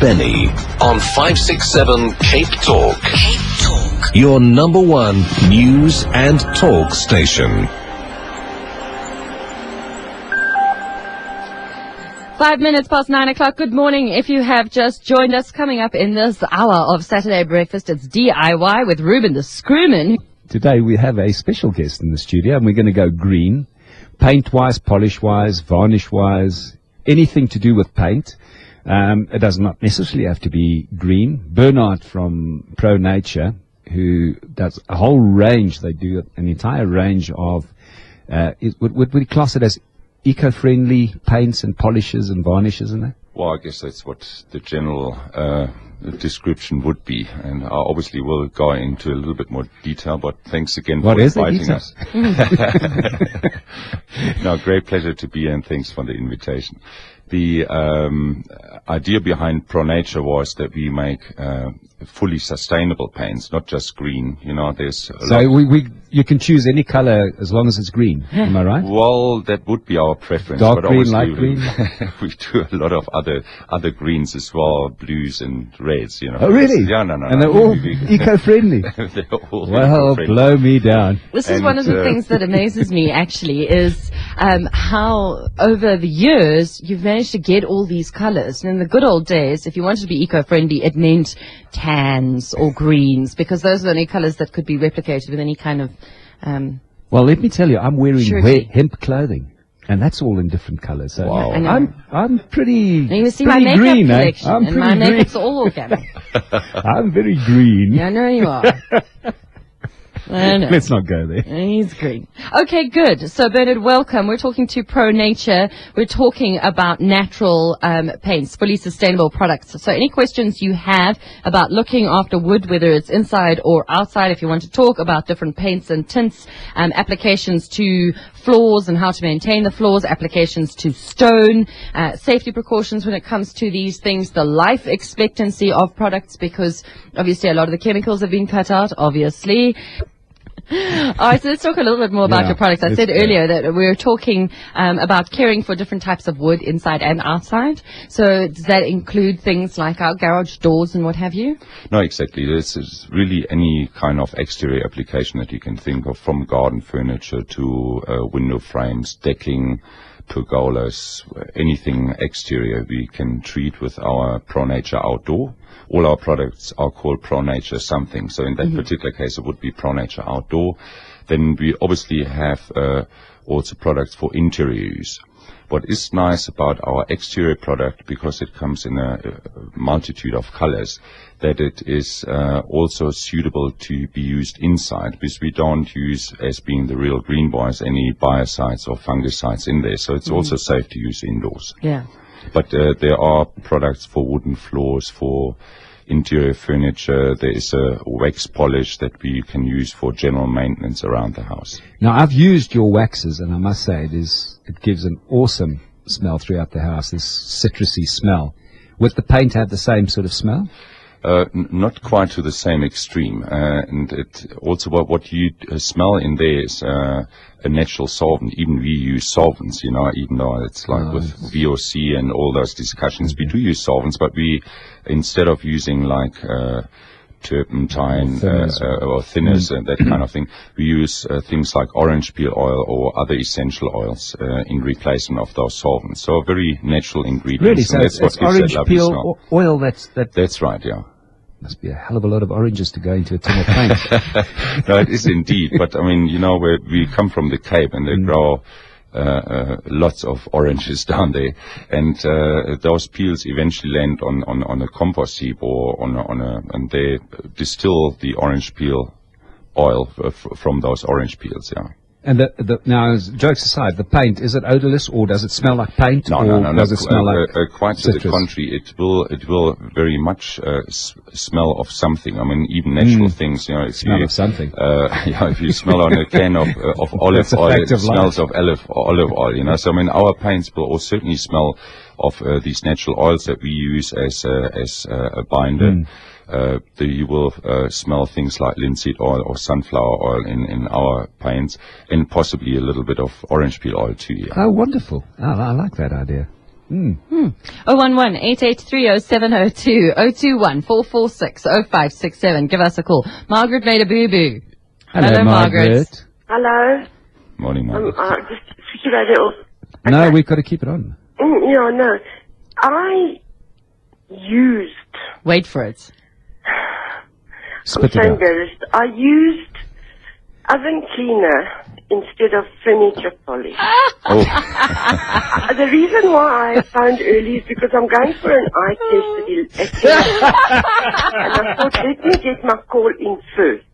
Bennie on 567 Cape Talk. Cape Talk. Your number one news and talk station. 5 minutes past 9 o'clock. Good morning. If you have just joined us, coming up in this hour of Saturday Breakfast, it's DIY with Reuben the Screwman. Today we have a special guest in the studio, and we're going to go green, paint-wise, polish-wise, varnish-wise, anything to do with paint. It does not necessarily have to be green. Bernhard from ProNature, who does a whole range, they do an entire range of, would we class it as eco-friendly paints and polishes and varnishes and that? Well, I guess that's what the general description would be, and I obviously will go into a little bit more detail, but thanks again for inviting us. No, great pleasure to be here, and thanks for the invitation. The idea behind ProNature was that we make fully sustainable paints, not just green. You know, there's you can choose any color as long as it's green. Am I right? Well, that would be our preference. Dark but green, light green. We do a lot of other greens as well, blues and reds. You know. Oh, really? Yeah, no. And they're all eco-friendly. They're all well, eco-friendly. blow me down. This is one of the things that amazes me, actually, is how over the years you've managed to get all these colors. And in the good old days, if you wanted to be eco-friendly, it meant tans or greens, because those are the only colors that could be replicated with any kind of well, let me tell you, I'm wearing surety. hemp clothing, and that's all in different colors. So Wow. I'm pretty. Now you see pretty my makeup green, collection, I'm and my pretty green. makeup's all organic. I'm very green. Yeah, I know you are. I know. Let's not go there. He's green. Okay, good. So, Bernhard, welcome. We're talking to ProNature. We're talking about natural paints, fully sustainable products. So any questions you have about looking after wood, whether it's inside or outside, if you want to talk about different paints and tints, applications to floors and how to maintain the floors, applications to stone, safety precautions when it comes to these things, the life expectancy of products, because obviously a lot of the chemicals have been cut out, obviously. All right, so let's talk a little bit more about your products. I said earlier that we were talking about caring for different types of wood inside and outside. So does that include things like our garage doors and what have you? No, exactly. This is really any kind of exterior application that you can think of, from garden furniture to window frames, decking, pergolas, anything exterior we can treat with our ProNature Outdoor. All our products are called ProNature something. So in that particular case, it would be ProNature Outdoor. Then we obviously have also products for interior use. What is nice about our exterior product, because it comes in a multitude of colors, that it is also suitable to be used inside, because we don't use, as being the real green boys, any biocides or fungicides in there. So it's also safe to use indoors. Yeah. But there are products for wooden floors, for interior furniture. There is a wax polish that we can use for general maintenance around the house. Now, I've used your waxes, and I must say it gives an awesome smell throughout the house, this citrusy smell. Would the paint have the same sort of smell? Not quite to the same extreme. And it also what you smell in there is a natural solvent. Even we use solvents, you know, even though it's like with VOC and all those discussions, we do use solvents, but we, instead of using like turpentine or thinners and that kind of thing, we use things like orange peel oil or other essential oils in replacement of those solvents. So very natural ingredients. Really? So that's it's what gives orange that lovely peel smell. oil That's right, yeah. Must be a hell of a lot of oranges to go into a tin of paint. No, it is indeed. But I mean, you know, we come from the Cape, and they grow lots of oranges down there, and those peels eventually land on a compost heap or and they distill the orange peel oil from those orange peels. Yeah. And now, jokes aside, the paint, is it odorless, or does it smell like paint? No. Does it smell like quite citrus? to the contrary, it will very much smell of something. I mean, even natural things, you know. Smell of something. Yeah, if you smell on a can of olive oil, it smells of olive oil, you know. So I mean, our paints will certainly smell of these natural oils that we use as a binder. You will smell things like linseed oil or sunflower oil in our paints, and possibly a little bit of orange peel oil too. Yeah. Oh, wonderful. I like that idea. 011-883-0702, 021-446-0567. Give us a call. Margaret made a boo-boo. Hello, Margaret. Hello? Morning, Margaret. Just switch the radio off. No, we've got to keep it on. Yeah, no. I used... Wait for it. Spit I'm so it out. embarrassed. I used oven cleaner instead of furniture polish. The reason why I phoned early is because I'm going for an eye test and I thought, let me get my call in first.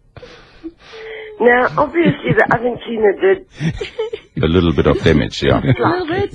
Now, obviously, the oven cleaner did A little bit of damage, yeah. A little bit.